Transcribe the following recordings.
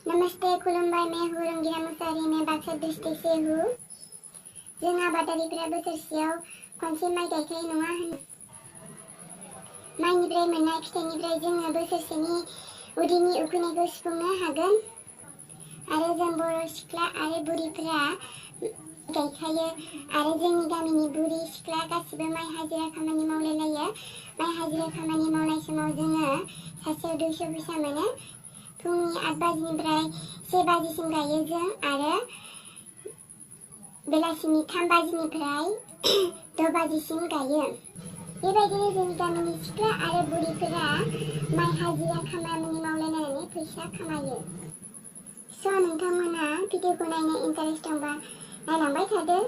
नमस्ते खुलुमबाय मैं हूँ रंगिना मुसाहारि मैं बाक्सा डिस्ट्रिक्ट से हूँ जों आबादारिफोरा बोसोरसेयाव खनसे माइ गायखायो नङा होनबा माइनिफ्राय मोननाय फिथाइनिफ्राय जोङो बोसोरसेनि उदैनि उखैनायखौ सुफुंनो हागोन आरो जों बर' सिख्ला आरो बुरिफोरा गायखायो आरो जोंनि गामिनि बुरि सिख्ला गासिबो माइ हाजिरा खामानि मावलायलायो माइ हाजिरा खामानि मावनाय समाव जोङो सासेयाव 200 फैसा मोनो फुंनि 8 बाजिनिफ्राय 1 बाजिसिम गायो जों आरो बेलासिनि 3 बाजिनिफ्राय 6 बाजिसिम गायो बेबायदिनो जोंनि गामिनि सिख्ला आरो बुरिफोरा माइ हाजिरा खामानि मावलायनानै फैसा खामायो स' नोंथांमोना भिडिअखौ नायनो इन्टारेस्ट दंबा नायलांबाय थादो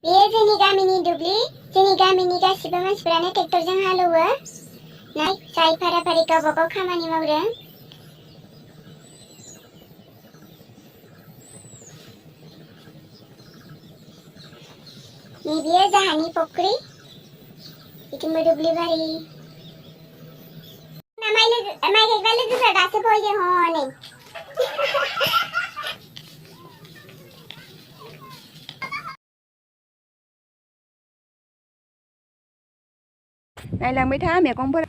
बेयो जोंनि गामिनि दुब्लि जोंनि गामिनि गासिबो मानसिफोरानो ट्रेक्टरजों हालेवो जाय फारा-फारि गावबा-गाव खामानि मावदों नैबेयो जाहानि फख्रि बिथिंबो दुब्लिबारि माइ गायग्रा लोगोफोरा दासो फैदों हनै नायलांबाय था मैगंफोर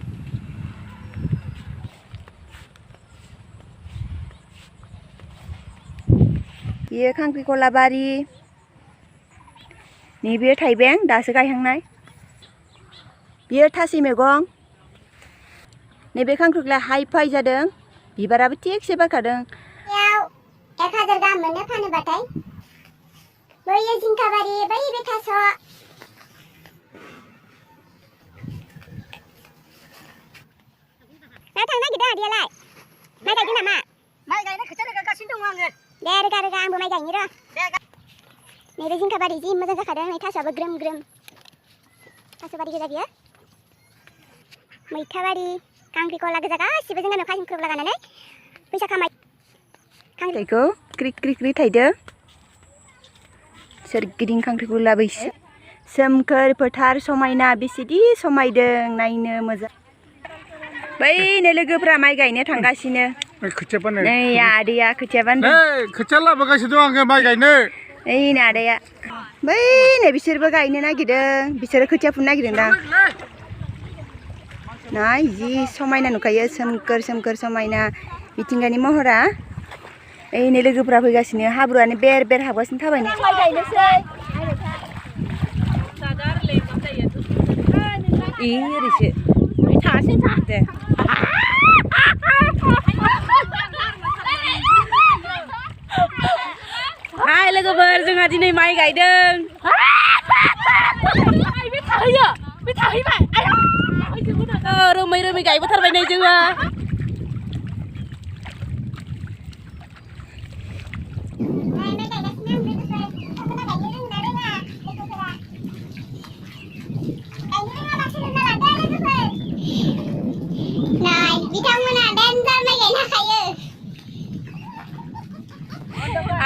बेयो खांख्रिखला बारि नैबे थाइबें दासो गायहांनाय बेयो थासि मैगं नैबे खांख्रिखला हाइ-फाइ जादों बिबाराबो थिगसे बारखादों 1000 गाहाम मोनो फानोबाथाय बैयो जिंखा बारि बै बे थास' ना थांनो नागिरदों आदैयालाय माइ गायदों नामा माइ गायनो खोथिया रोगागासिनो दङ आङो दे रोगा आंबो माइ गायनो र' नैबे जिंखा बारि जि मोजां जाखादों नै थास'आबो ग्रोम ग्रोम थास' बारि गोजा बियो मैथा बारि खांख्रिखला गोजा गासिबो जों गामियाव खांख्रिखला गायनानै फैसा खामाय खांख्रिखौ क्रि थाइदो सोरगिदिं खांख्रिखला बैसो सोमखोर फोथार समायना बेसेदि समायदों नायनो मोजां बैनो लोगोफोरा माइ गायनो थांगासिनो नै आदैया खोथिया बानदों खोथिया लाबोगासिनो दं आङो माइ गायनो ओइनो आदाया बैनो बिसोरबो गायनो नागिरदों बिसोरो खोथिया फुनो नागिरदों दां नाय जि समायना नुखायो सोमखोर सोमखोर समायना मिथिंगानि महरा ओइनो लोगोफोरा फैगासिनो हाब्रुआनो बेर बेर हाबगासिनो थाबायनो माइ गायनोसै ओरैसो थासै दे हाय लोगोफोर जोंहा दिनै माइ गायदों रोमै रोमै गायबोथारबाय नै जोङो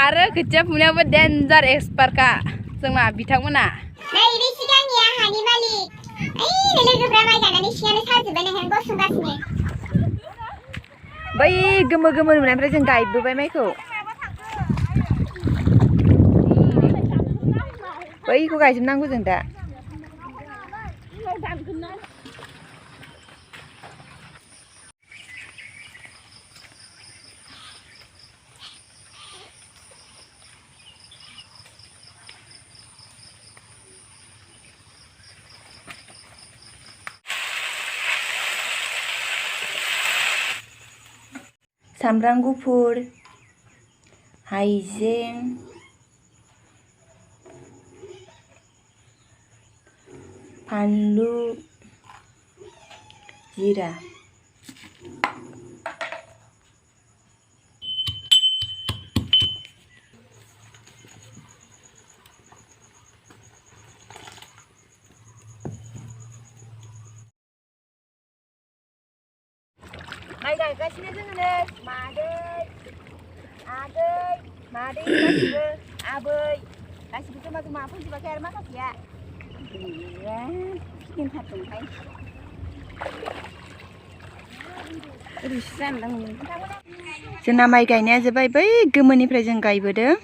आरो खोथिया फुनायावबो डेन्जार एक्सपार्टखा जोंना बिथांमोना नैबे सिगांनिया हानि मालिक ओइ लोगोफोरा माइ गायनानै सिगांनो साजोब्बाय नोंहाय गसंगासिनो बै गोमो गोमो नुनायनिफ्राय जों गायबोबाय माइखौ बैखौ गायजोबनांगौ जों दा सामब्राम गुफुर हाइजें फानलु जिरा माइ गायगासिनो जोङो नै मादै गासिबो आबै गासिबो जमा जमा फैजोबाखै आरो माखासेया गैया फिदिंथारदोंहाय जोंना माइ गायनाया जोब्बाय बै गोमोनिफ्राय जों गायबोदों